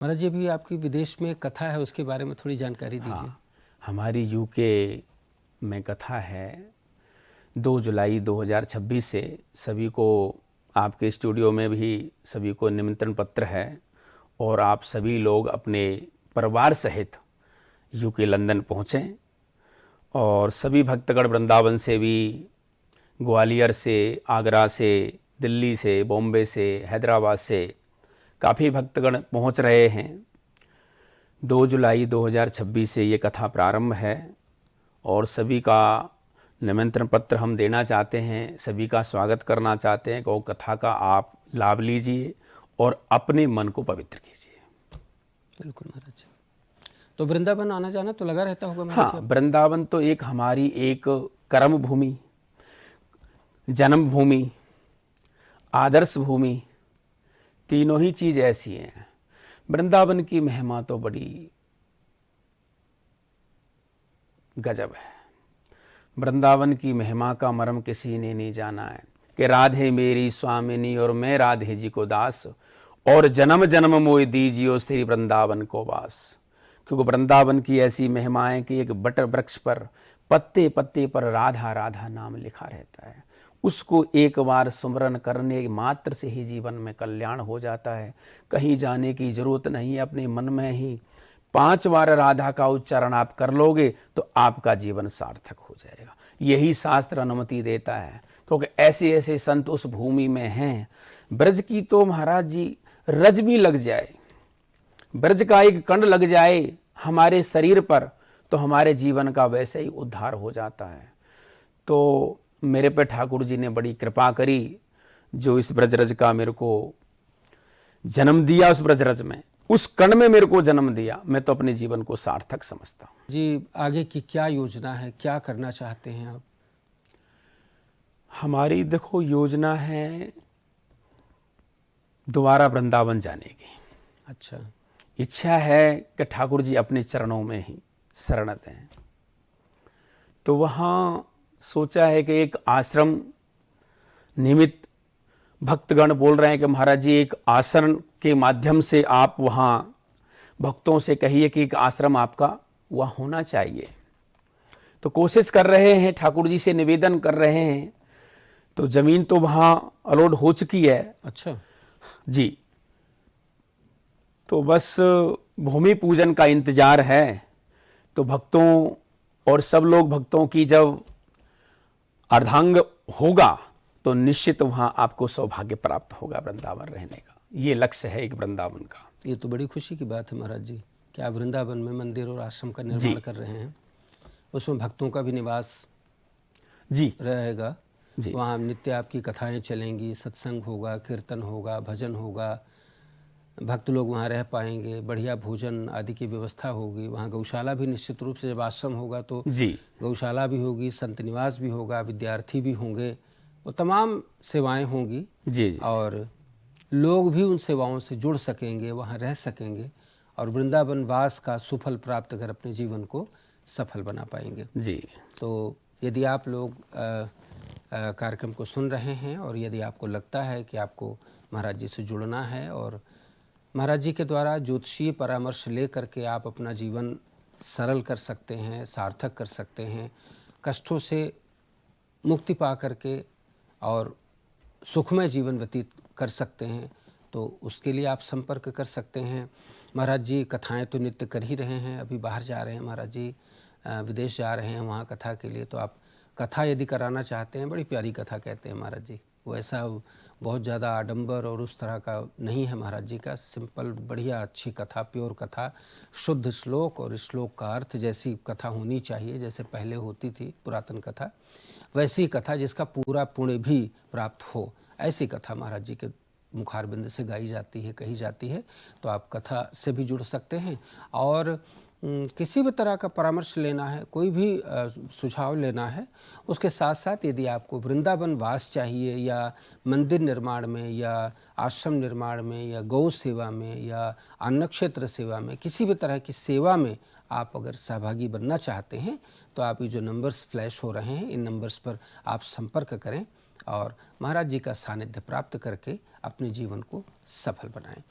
महाराज जी, अभी आपकी विदेश में कथा है, उसके बारे में थोड़ी जानकारी दीजिए। हाँ, हमारी यूके में कथा है। 2 जुलाई 2026 से सभी को, आपके स्टूडियो में भी सभी को निमंत्रण पत्र है और आप सभी लोग अपने परिवार सहित यूके लंदन पहुँचें। और सभी भक्तगण वृंदावन से भी, ग्वालियर से, आगरा से, दिल्ली से, बॉम्बे से, हैदराबाद से काफ़ी भक्तगण पहुँच रहे हैं। 2 जुलाई 2026 से ये कथा प्रारंभ है और सभी का निमंत्रण पत्र हम देना चाहते हैं, सभी का स्वागत करना चाहते हैं कि वो कथा का आप लाभ लीजिए और अपने मन को पवित्र कीजिए। बिल्कुल महाराज। तो वृंदावन आना जाना तो लगा रहता होगा महाराज? हाँ, वृंदावन तो एक हमारी एक कर्म भूमि, जन्म भूमि, आदर्श भूमि, तीनों ही चीज़ ऐसी हैं। वृंदावन की महिमा तो बड़ी गजब है। वृंदावन की महिमा का मर्म किसी ने नहीं जाना है कि राधे मेरी स्वामिनी और मैं राधे जी को दास, और जन्म जन्म मोय दीजियो श्री वृंदावन को वास। क्योंकि वृंदावन की ऐसी महिमा है कि एक बटर वृक्ष पर पत्ते पत्ते पर राधा राधा नाम लिखा रहता है। उसको एक बार सुमरन करने मात्र से ही जीवन में कल्याण हो जाता है। कहीं जाने की जरूरत नहीं है, अपने मन में ही 5 बार राधा का उच्चारण आप कर लोगे तो आपका जीवन सार्थक हो जाएगा। यही शास्त्र अनुमति देता है, क्योंकि ऐसे ऐसे संत उस भूमि में हैं। ब्रज की तो महाराज जी रज भी लग जाए, ब्रज का एक कण लग जाए हमारे शरीर पर, तो हमारे जीवन का वैसे ही उद्धार हो जाता है। तो मेरे पे ठाकुर जी ने बड़ी कृपा करी, जो इस ब्रजरज का मेरे को जन्म दिया, उस ब्रजरज में, उस कण में मेरे को जन्म दिया। मैं तो अपने जीवन को सार्थक समझता हूँ। जी, आगे की क्या योजना है, क्या करना चाहते हैं आप? हमारी देखो योजना है दोबारा वृंदावन जाने की। अच्छा। इच्छा है कि ठाकुर जी अपने चरणों में ही शरण दें। तो वहाँ सोचा है कि एक आश्रम निमित्त भक्तगण बोल रहे हैं कि महाराज जी एक आसन के माध्यम से आप वहाँ भक्तों से कहिए कि एक आश्रम आपका वहाँ होना चाहिए। तो कोशिश कर रहे हैं, ठाकुर जी से निवेदन कर रहे हैं। तो जमीन तो वहाँ अलॉट हो चुकी है। अच्छा जी, तो बस भूमि पूजन का इंतजार है। तो भक्तों और सब लोग भक्तों की जब अर्धांग होगा तो निश्चित वहाँ आपको सौभाग्य प्राप्त होगा वृंदावन रहने का। ये लक्ष्य है एक वृंदावन का। ये तो बड़ी खुशी की बात है महाराज जी कि आप वृंदावन में मंदिर और आश्रम का निर्माण कर रहे हैं। उसमें भक्तों का भी निवास जी रहेगा जी। वहाँ नित्य आपकी कथाएं चलेंगी, सत्संग होगा, कीर्तन होगा, भजन होगा, भक्त लोग वहाँ रह पाएंगे, बढ़िया भोजन आदि की व्यवस्था होगी। वहाँ गौशाला भी निश्चित रूप से, जब आश्रम होगा तो जी गौशाला भी होगी, संत निवास भी होगा, विद्यार्थी भी होंगे, वो तमाम सेवाएं होंगी। जी जी। और लोग भी उन सेवाओं से जुड़ सकेंगे, वहाँ रह सकेंगे और वृंदावन वास का सुफल प्राप्त कर अपने जीवन को सफल बना पाएंगे। जी। तो यदि आप लोग कार्यक्रम को सुन रहे हैं और यदि आपको लगता है कि आपको महाराज जी से जुड़ना है और महाराज जी के द्वारा ज्योतिषीय परामर्श ले करके आप अपना जीवन सरल कर सकते हैं, सार्थक कर सकते हैं, कष्टों से मुक्ति पा करके और सुखमय जीवन व्यतीत कर सकते हैं, तो उसके लिए आप संपर्क कर सकते हैं। महाराज जी कथाएं तो नित्य कर ही रहे हैं, अभी बाहर जा रहे हैं महाराज जी, विदेश जा रहे हैं वहाँ कथा के लिए। तो आप कथा यदि कराना चाहते हैं, बड़ी प्यारी कथा कहते हैं महाराज जी, वो ऐसा बहुत ज़्यादा आडंबर और उस तरह का नहीं है महाराज जी का, सिंपल बढ़िया अच्छी कथा, प्योर कथा, शुद्ध श्लोक और श्लोक का अर्थ जैसी कथा होनी चाहिए, जैसे पहले होती थी पुरातन कथा, वैसी कथा जिसका पूरा पुण्य भी प्राप्त हो, ऐसी कथा महाराज जी के मुखारबिंद से गाई जाती है, कही जाती है। तो आप कथा से भी जुड़ सकते हैं और किसी भी तरह का परामर्श लेना है, कोई भी सुझाव लेना है, उसके साथ साथ यदि आपको वृंदावन वास चाहिए या मंदिर निर्माण में या आश्रम निर्माण में या गौ सेवा में या अन्न क्षेत्र सेवा में, किसी भी तरह की सेवा में आप अगर सहभागी बनना चाहते हैं, तो आप ये जो नंबर्स फ्लैश हो रहे हैं, इन नंबर्स पर आप संपर्क करें और महाराज जी का सानिध्य प्राप्त करके अपने जीवन को सफल बनाएं।